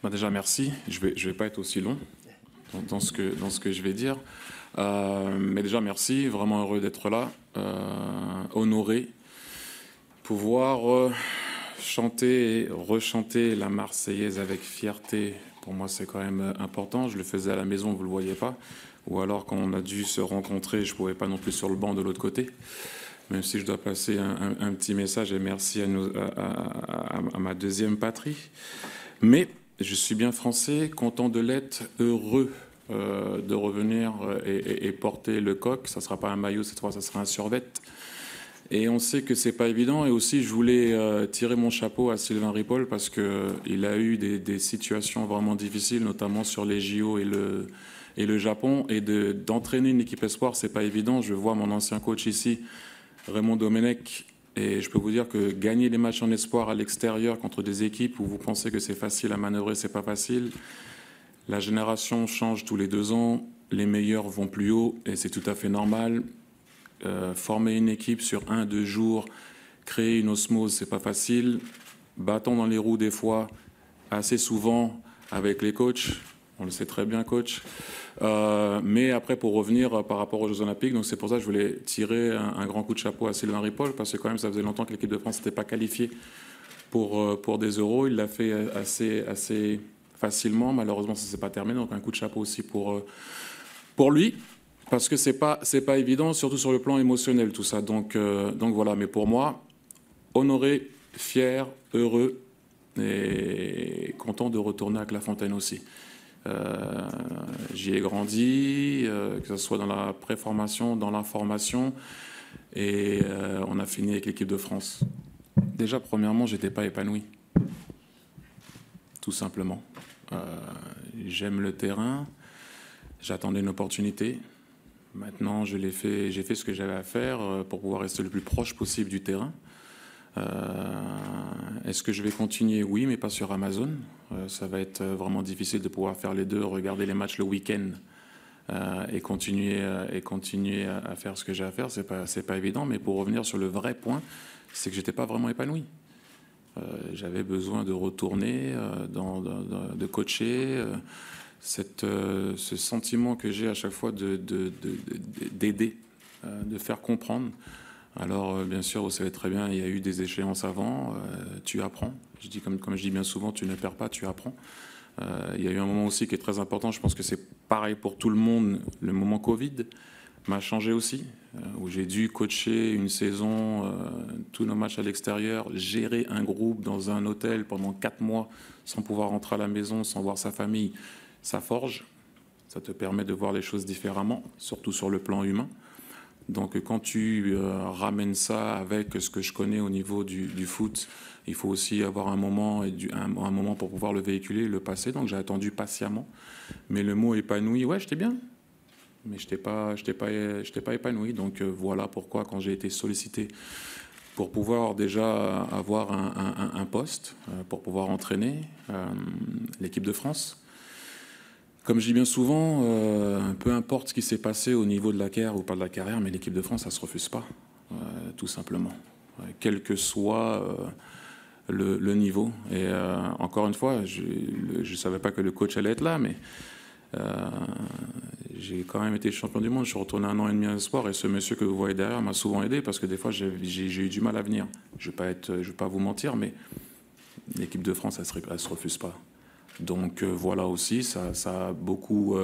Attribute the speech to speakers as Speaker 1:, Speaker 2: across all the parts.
Speaker 1: Déjà, merci. Je vais pas être aussi long dans ce que je vais dire. Mais déjà, merci. Vraiment heureux d'être là. Honoré. Pouvoir chanter et rechanter la Marseillaise avec fierté, pour moi, c'est quand même important. Je le faisais à la maison, vous ne le voyez pas. Ou alors, quand on a dû se rencontrer, je ne pouvais pas non plus sur le banc de l'autre côté. Même si je dois passer un petit message et merci à ma deuxième patrie. Mais je suis bien français, content de l'être, heureux de revenir et porter le coq. Ça ne sera pas un maillot cette fois, ça sera un survêt. Et on sait que c'est pas évident. Et aussi, je voulais tirer mon chapeau à Sylvain Ripoll parce qu'il a eu des situations vraiment difficiles, notamment sur les JO et le Japon. Et d'entraîner une équipe espoir, c'est pas évident. Je vois mon ancien coach ici, Raymond Domenech. Et je peux vous dire que gagner les matchs en espoir à l'extérieur contre des équipes où vous pensez que c'est facile à manœuvrer, c'est pas facile. La génération change tous les 2 ans. Les meilleurs vont plus haut et c'est tout à fait normal. Former une équipe sur 1-2 jours, créer une osmose, c'est pas facile. Bâton dans les roues des fois, assez souvent avec les coachs. On le sait très bien, coach. Mais après, pour revenir par rapport aux Jeux Olympiques, donc c'est pour ça que je voulais tirer un grand coup de chapeau à Sylvain Ripoll, parce que quand même, ça faisait longtemps que l'équipe de France n'était pas qualifiée pour des Euros. Il l'a fait assez facilement. Malheureusement, ça ne s'est pas terminé. Donc un coup de chapeau aussi pour lui. Parce que c'est pas évident, surtout sur le plan émotionnel, tout ça. Donc voilà, mais pour moi, honoré, fier, heureux et content de retourner à Clairefontaine aussi. J'y ai grandi, que ce soit dans la préformation, dans la formation, et on a fini avec l'équipe de France. Déjà, premièrement, j'étais pas épanoui, tout simplement. J'aime le terrain, j'attendais une opportunité. Maintenant, j'ai fait ce que j'avais à faire pour pouvoir rester le plus proche possible du terrain. Est-ce que je vais continuer? Oui, mais pas sur Amazon. Ça va être vraiment difficile de pouvoir faire les deux, regarder les matchs le week-end et continuer à faire ce que j'ai à faire. C'est pas évident, mais pour revenir sur le vrai point, c'est que j'étais pas vraiment épanoui. J'avais besoin de retourner, de coacher. Ce sentiment que j'ai à chaque fois d'aider, de faire comprendre. Alors, bien sûr, vous savez très bien, il y a eu des échéances avant, tu apprends. Je dis comme je dis bien souvent, tu ne perds pas, tu apprends. Il y a eu un moment aussi qui est très important, je pense que c'est pareil pour tout le monde, le moment Covid m'a changé aussi, où j'ai dû coacher une saison, tous nos matchs à l'extérieur, gérer un groupe dans un hôtel pendant 4 mois sans pouvoir rentrer à la maison, sans voir sa famille. Ça forge, ça te permet de voir les choses différemment, surtout sur le plan humain. Donc quand tu ramènes ça avec ce que je connais au niveau du foot, il faut aussi avoir un moment, un moment pour pouvoir le véhiculer, le passer. Donc j'ai attendu patiemment. Mais le mot épanoui, ouais, j'étais bien. Mais je n'étais pas épanoui. Donc voilà pourquoi quand j'ai été sollicité pour pouvoir déjà avoir un poste, pour pouvoir entraîner l'équipe de France. Comme je dis bien souvent, peu importe ce qui s'est passé au niveau de la carrière ou pas de la carrière, mais l'équipe de France, ça ne se refuse pas, tout simplement. Quel que soit le niveau. Et encore une fois, je ne savais pas que le coach allait être là, mais j'ai quand même été champion du monde. Je suis retourné 1 an et demi à l'espoir et ce monsieur que vous voyez derrière m'a souvent aidé parce que des fois, j'ai eu du mal à venir. Je ne vais pas vous mentir, mais l'équipe de France, elle ne se refuse pas. Donc voilà aussi, ça a beaucoup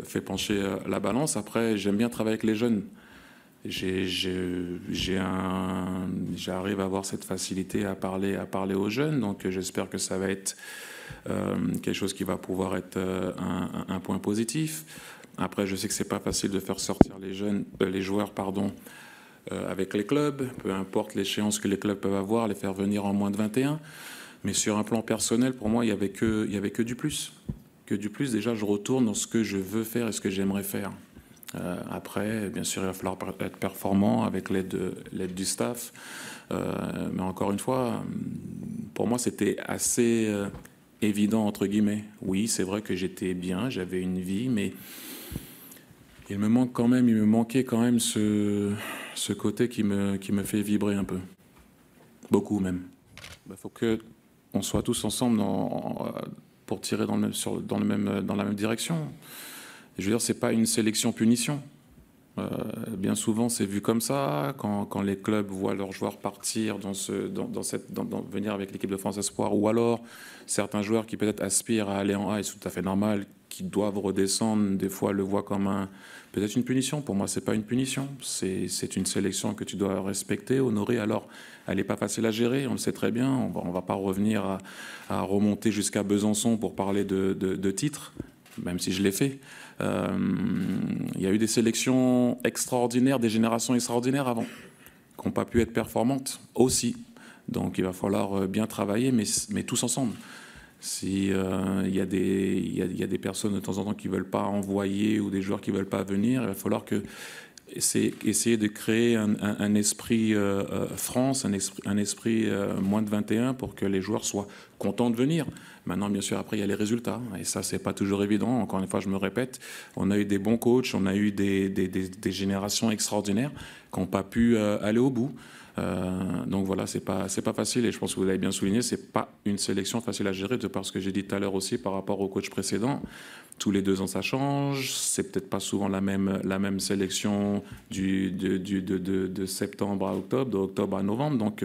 Speaker 1: fait pencher la balance. Après, j'aime bien travailler avec les jeunes. J'arrive à avoir cette facilité à parler aux jeunes, donc j'espère que ça va être quelque chose qui va pouvoir être un point positif. Après, je sais que c'est pas facile de faire sortir les joueurs, avec les clubs, peu importe l'échéance que les clubs peuvent avoir, les faire venir en moins de 21. Mais sur un plan personnel, pour moi, il y avait que du plus. Que du plus, déjà, je retourne dans ce que je veux faire et ce que j'aimerais faire. Après, bien sûr, il va falloir être performant avec l'aide du staff. Mais encore une fois, pour moi, c'était assez évident, entre guillemets. Oui, c'est vrai que j'étais bien, j'avais une vie, mais il me manquait quand même ce côté qui me fait vibrer un peu. Beaucoup même. Il faut que on soit tous ensemble pour tirer dans la même direction. Je veux dire, c'est pas une sélection-punition. Bien souvent, c'est vu comme ça. Quand les clubs voient leurs joueurs partir venir avec l'équipe de France Espoir, ou alors certains joueurs qui peut-être aspirent à aller en A, et c'est tout à fait normal, qui doivent redescendre, des fois le voient comme peut-être une punition. Pour moi, c'est pas une punition. C'est une sélection que tu dois respecter, honorer. Alors, elle n'est pas facile à gérer, on le sait très bien. On va pas revenir à remonter jusqu'à Besançon pour parler de titres, même si je l'ai fait. Il y a eu des sélections extraordinaires, des générations extraordinaires avant, qui n'ont pas pu être performantes aussi. Donc il va falloir bien travailler, mais tous ensemble. Si il y a des personnes de temps en temps qui ne veulent pas envoyer ou des joueurs qui ne veulent pas venir, il va falloir essayer de créer un esprit France, un esprit moins de 21 pour que les joueurs soient contents de venir. Maintenant, bien sûr, après, il y a les résultats. Et ça, c'est pas toujours évident. Encore une fois, je me répète, on a eu des bons coachs, on a eu des générations extraordinaires qui n'ont pas pu aller au bout. Donc voilà, c'est pas facile. Et je pense que vous l'avez bien souligné, c'est pas une sélection facile à gérer, de par ce que j'ai dit tout à l'heure aussi par rapport au coach précédent. Tous les 2 ans, ça change. C'est peut-être pas souvent la même sélection de septembre à octobre, d'octobre à novembre. Donc,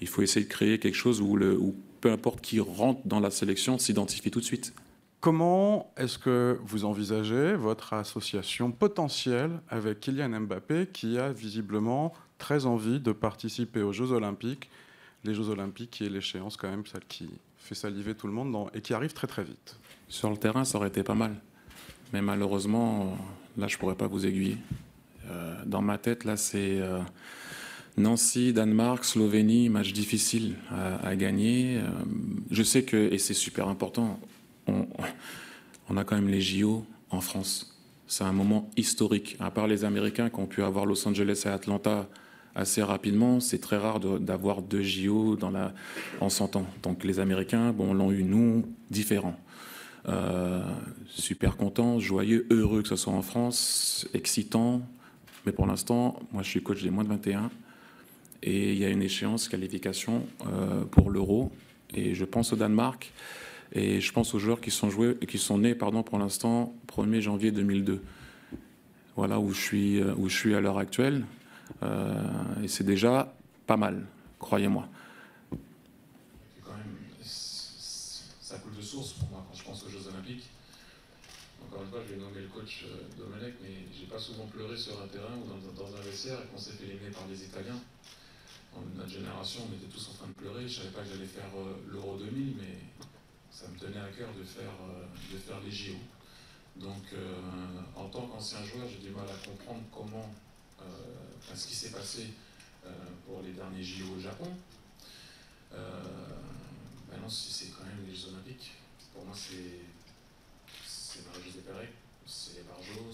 Speaker 1: il faut essayer de créer quelque chose où peu importe qui rentre dans la sélection s'identifie tout de suite.
Speaker 2: Comment est-ce que vous envisagez votre association potentielle avec Kylian Mbappé, qui a visiblement très envie de participer aux Jeux Olympiques, les Jeux Olympiques qui est l'échéance quand même, celle qui fait saliver tout le monde et qui arrive très très vite?
Speaker 1: Sur le terrain, ça aurait été pas mal. Mais malheureusement, là, je pourrais pas vous aiguiller. Dans ma tête, là, c'est Nancy, Danemark, Slovénie, match difficile à gagner. Je sais que, et c'est super important, on a quand même les JO en France. C'est un moment historique. À part les Américains qui ont pu avoir Los Angeles et Atlanta assez rapidement, c'est très rare d'avoir 2 JO en 100 ans. Donc les Américains, bon, l'ont eu, nous, différents. Super content, joyeux, heureux que ce soit en France, excitant. Mais pour l'instant, moi je suis coach des moins de 21 et il y a une échéance qualification pour l'Euro. Et je pense au Danemark et je pense aux joueurs qui sont nés pour l'instant 1er janvier 2002. Voilà où je suis à l'heure actuelle. Et c'est déjà pas mal, croyez-moi. Ça coule de source pour moi quand je pense aux Jeux Olympiques. Encore une fois, je vais nommer le coach Domenech, mais j'ai pas souvent pleuré sur un terrain ou dans un vestiaire et qu'on s'est fait éliminer par les Italiens. Dans notre génération, on était tous en train de pleurer. Je savais pas que j'allais faire l'Euro 2000, mais ça me tenait à cœur de faire les JO. Donc, en tant qu'ancien joueur, j'ai du mal à comprendre ce qui s'est passé pour les derniers JO au Japon. Maintenant, c'est quand même les Jeux Olympiques. Pour moi, c'est Marie-Josée Pérec, c'est Barjot,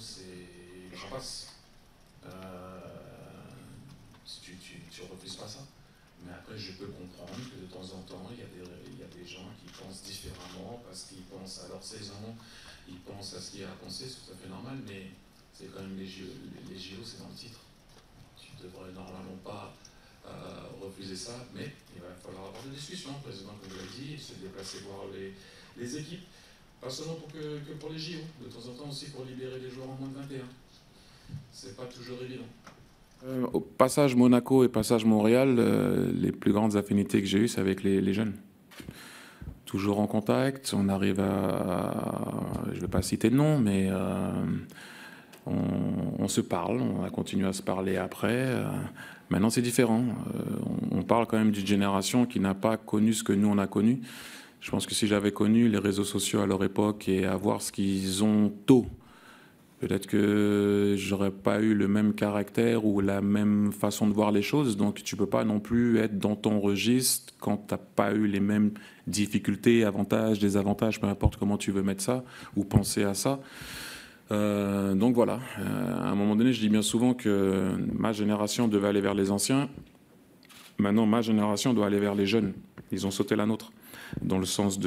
Speaker 1: j'en passe. Tu refuses pas ça. Mais après, je peux comprendre que de temps en temps, il y a des gens qui pensent différemment parce qu'ils pensent à leur saison, ils pensent à ce qu'il y a à penser, c'est tout à fait normal, mais c'est quand même les JO, c'est dans le titre. Tu devrais normalement pas refuser ça, mais il va falloir avoir des discussions. Le président, comme vous l'avez dit, se déplacer voir les équipes, pas seulement que pour les JO, de temps en temps aussi pour libérer les joueurs en moins de 21. C'est pas toujours évident. Au passage Monaco et passage Montréal, les plus grandes affinités que j'ai eues, c'est avec les jeunes. Toujours en contact, on arrive je ne vais pas citer de nom, mais on se parle, on a continué à se parler après. Maintenant, c'est différent. On parle quand même d'une génération qui n'a pas connu ce que nous, on a connu. Je pense que si j'avais connu les réseaux sociaux à leur époque et à voir ce qu'ils ont tôt, peut-être que j'aurais pas eu le même caractère ou la même façon de voir les choses. Donc, tu peux pas non plus être dans ton registre quand tu n'as pas eu les mêmes difficultés, avantages, désavantages, peu importe comment tu veux mettre ça ou penser à ça. Donc voilà, à un moment donné, je dis bien souvent que ma génération devait aller vers les anciens. Maintenant, ma génération doit aller vers les jeunes. Ils ont sauté la nôtre, dans le sens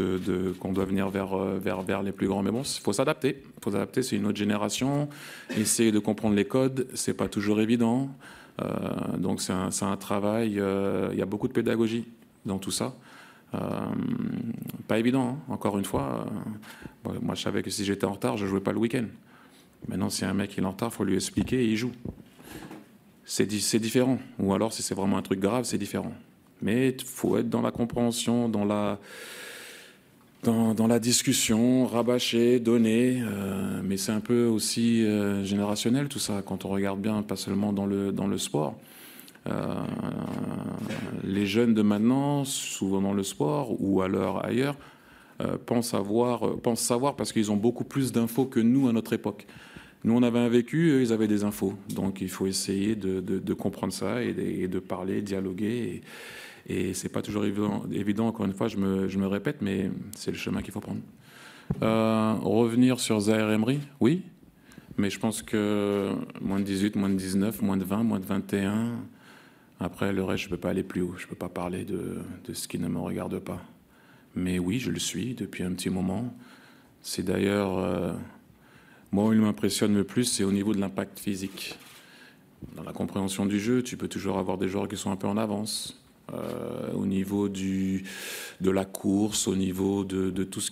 Speaker 1: qu'on doit venir vers les plus grands. Mais bon, il faut s'adapter. Il faut s'adapter, c'est une autre génération. Essayer de comprendre les codes, c'est pas toujours évident. Donc c'est un travail. Il y a beaucoup de pédagogie dans tout ça. Pas évident, hein. Encore une fois. Moi, je savais que si j'étais en retard, je ne jouais pas le week-end. Maintenant, si un mec il est en retard, il faut lui expliquer et il joue. C'est différent. Ou alors, si c'est vraiment un truc grave, c'est différent. Mais il faut être dans la compréhension, dans la discussion, rabâcher, donner. Mais c'est un peu aussi générationnel tout ça, quand on regarde bien, pas seulement dans le sport. Les jeunes de maintenant, souvent dans le sport ou ailleurs, pensent savoir parce qu'ils ont beaucoup plus d'infos que nous à notre époque. Nous, on avait un vécu, eux, ils avaient des infos. Donc, il faut essayer de comprendre ça et de parler, dialoguer. Et c'est pas toujours évident, encore une fois, je me répète, mais c'est le chemin qu'il faut prendre. Revenir sur Zahir Emery, oui. Mais je pense que moins de 18, moins de 19, moins de 20, moins de 21... Après, le reste, je ne peux pas aller plus haut. Je ne peux pas parler de ce qui ne me regarde pas. Mais oui, je le suis depuis un petit moment. C'est d'ailleurs... moi, où il m'impressionne le plus, c'est au niveau de l'impact physique. Dans la compréhension du jeu, tu peux toujours avoir des joueurs qui sont un peu en avance. Au niveau de la course, au niveau de tout ce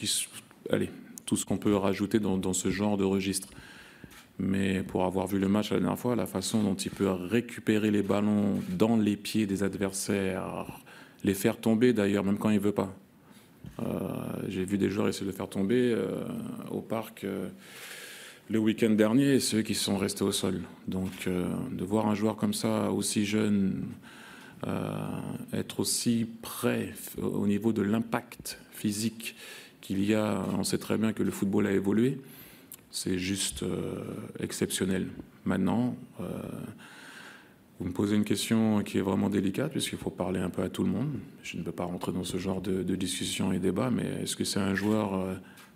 Speaker 1: tout ce qu'on peut rajouter dans ce genre de registre. Mais pour avoir vu le match la dernière fois, la façon dont il peut récupérer les ballons dans les pieds des adversaires, les faire tomber d'ailleurs, même quand il ne veut pas. J'ai vu des joueurs essayer de faire tomber au parc le week-end dernier, et ceux qui sont restés au sol. Donc de voir un joueur comme ça, aussi jeune, être aussi près au niveau de l'impact physique qu'il y a, on sait très bien que le football a évolué. C'est juste exceptionnel. Maintenant, vous me posez une question qui est vraiment délicate, puisqu'il faut parler un peu à tout le monde. Je ne peux pas rentrer dans ce genre de discussion et débat, mais est-ce que c'est un joueur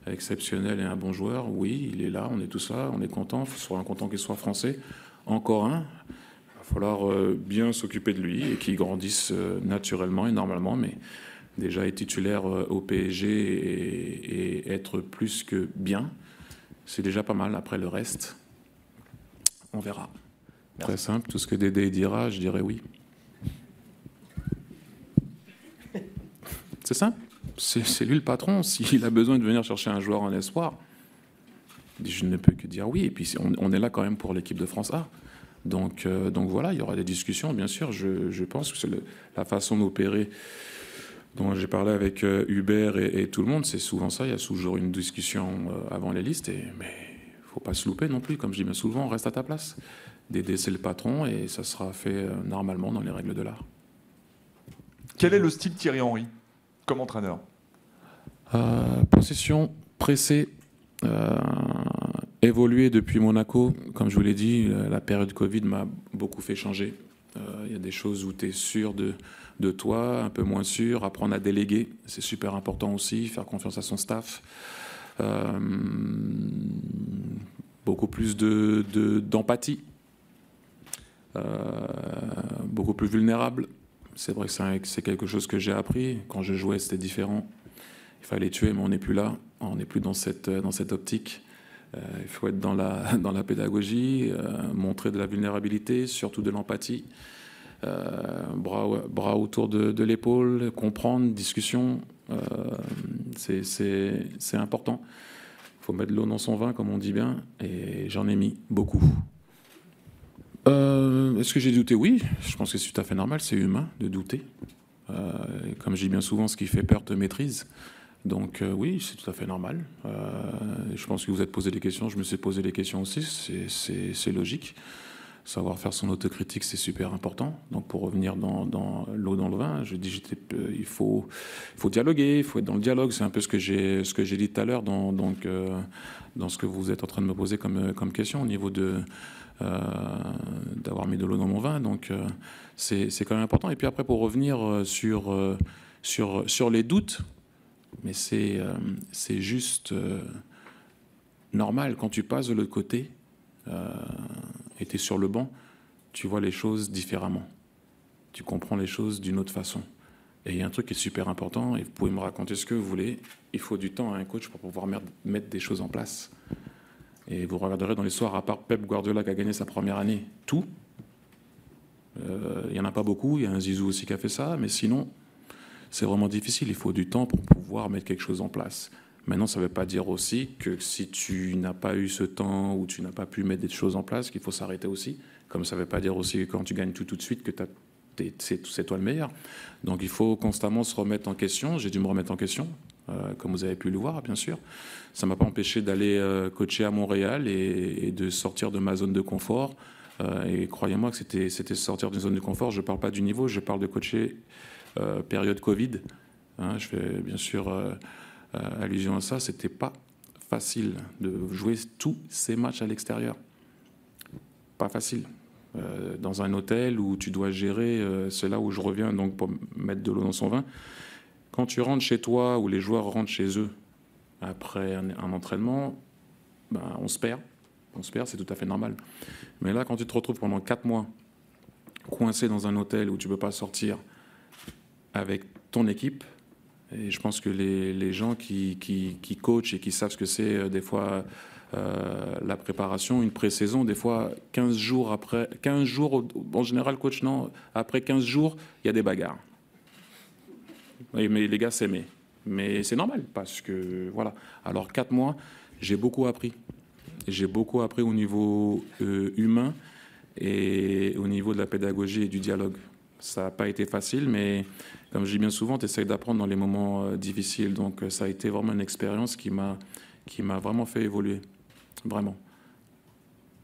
Speaker 1: exceptionnel et un bon joueur? Oui, il est là, on est tous là, on est content. Il faut content qu'il soit français. Encore un. Il va falloir bien s'occuper de lui et qu'il grandisse naturellement et normalement, mais déjà être titulaire au PSG et être plus que bien, c'est déjà pas mal. Après le reste, on verra. Merci. Très simple, tout ce que Dédé dira, je dirais oui. C'est simple, c'est lui le patron. S'il a besoin de venir chercher un joueur en espoir, je ne peux que dire oui. Et puis on est là quand même pour l'équipe de France A. Donc voilà, il y aura des discussions, bien sûr. Je pense que c'est la façon d'opérer dont j'ai parlé avec Hubert et tout le monde, c'est souvent ça. Il y a toujours une discussion avant les listes. Mais il ne faut pas se louper non plus. Comme je dis bien souvent, reste à ta place. Dédé, c'est le patron et ça sera fait normalement dans les règles de l'art.
Speaker 3: Quel est le style Thierry Henry comme entraîneur?
Speaker 1: Possession, pressé, évolué depuis Monaco. Comme je vous l'ai dit, la période Covid m'a beaucoup fait changer. Il y a des choses où tu es sûr de toi, un peu moins sûr, apprendre à déléguer, c'est super important aussi, faire confiance à son staff. Beaucoup plus d'empathie, beaucoup plus vulnérable. C'est vrai que c'est quelque chose que j'ai appris. Quand je jouais, c'était différent. Il fallait tuer, mais on n'est plus là. On n'est plus dans cette optique. Il faut être dans la pédagogie, montrer de la vulnérabilité, surtout de l'empathie. Bras autour de l'épaule, comprendre, discussion, c'est important. Il faut mettre de l'eau dans son vin, comme on dit bien, et j'en ai mis beaucoup. Est-ce que j'ai douté? Oui, je pense que c'est tout à fait normal, c'est humain de douter. Comme je dis bien souvent, ce qui fait peur te maîtrise. Donc oui, c'est tout à fait normal. Je pense que vous êtes posé des questions, je me suis posé des questions aussi, c'est logique. Savoir faire son autocritique, c'est super important. Donc pour revenir dans l'eau dans le vin, je dis il faut dialoguer, il faut être dans le dialogue. C'est un peu ce que j'ai dit tout à l'heure dans ce que vous êtes en train de me poser comme question au niveau d'avoir mis de l'eau dans mon vin. Donc c'est quand même important. Et puis après, pour revenir sur les doutes, mais c'est juste normal quand tu passes de l'autre côté. Et tu es sur le banc, tu vois les choses différemment. Tu comprends les choses d'une autre façon. Et il y a un truc qui est super important, et vous pouvez me raconter ce que vous voulez, il faut du temps à un coach pour pouvoir mettre des choses en place. Et vous regarderez dans l'histoire, à part Pep Guardiola qui a gagné sa première année, tout. Il n'y en a pas beaucoup, il y a un Zizou aussi qui a fait ça, mais sinon, c'est vraiment difficile. Il faut du temps pour pouvoir mettre quelque chose en place. Maintenant, ça ne veut pas dire aussi que si tu n'as pas eu ce temps ou tu n'as pas pu mettre des choses en place, qu'il faut s'arrêter aussi. Comme ça ne veut pas dire aussi que quand tu gagnes tout de suite, que c'est toi le meilleur. Donc il faut constamment se remettre en question. J'ai dû me remettre en question, comme vous avez pu le voir, bien sûr. Ça ne m'a pas empêché d'aller coacher à Montréal et de sortir de ma zone de confort. Et croyez-moi que c'était sortir d'une zone de confort. Je ne parle pas du niveau, je parle de coacher période Covid. Hein, je fais bien sûr allusion à ça. C'était pas facile de jouer tous ces matchs à l'extérieur. Pas facile. Dans un hôtel où tu dois gérer, c'est là où je reviens donc pour mettre de l'eau dans son vin. Quand tu rentres chez toi ou les joueurs rentrent chez eux après un entraînement, ben, on se perd. On se perd, c'est tout à fait normal. Mais là, quand tu te retrouves pendant 4 mois coincé dans un hôtel où tu ne peux pas sortir avec ton équipe, et je pense que les gens qui coachent et qui savent ce que c'est des fois la préparation, une pré-saison, des fois 15 jours après, 15 jours, en général coach non, après 15 jours, il y a des bagarres. Mais les gars s'aimaient. Mais c'est normal parce que voilà. Alors 4 mois, j'ai beaucoup appris. J'ai beaucoup appris au niveau humain et au niveau de la pédagogie et du dialogue. Ça n'a pas été facile, mais comme je dis bien souvent, tu essaies d'apprendre dans les moments difficiles. Donc ça a été vraiment une expérience qui m'a vraiment fait évoluer. Vraiment.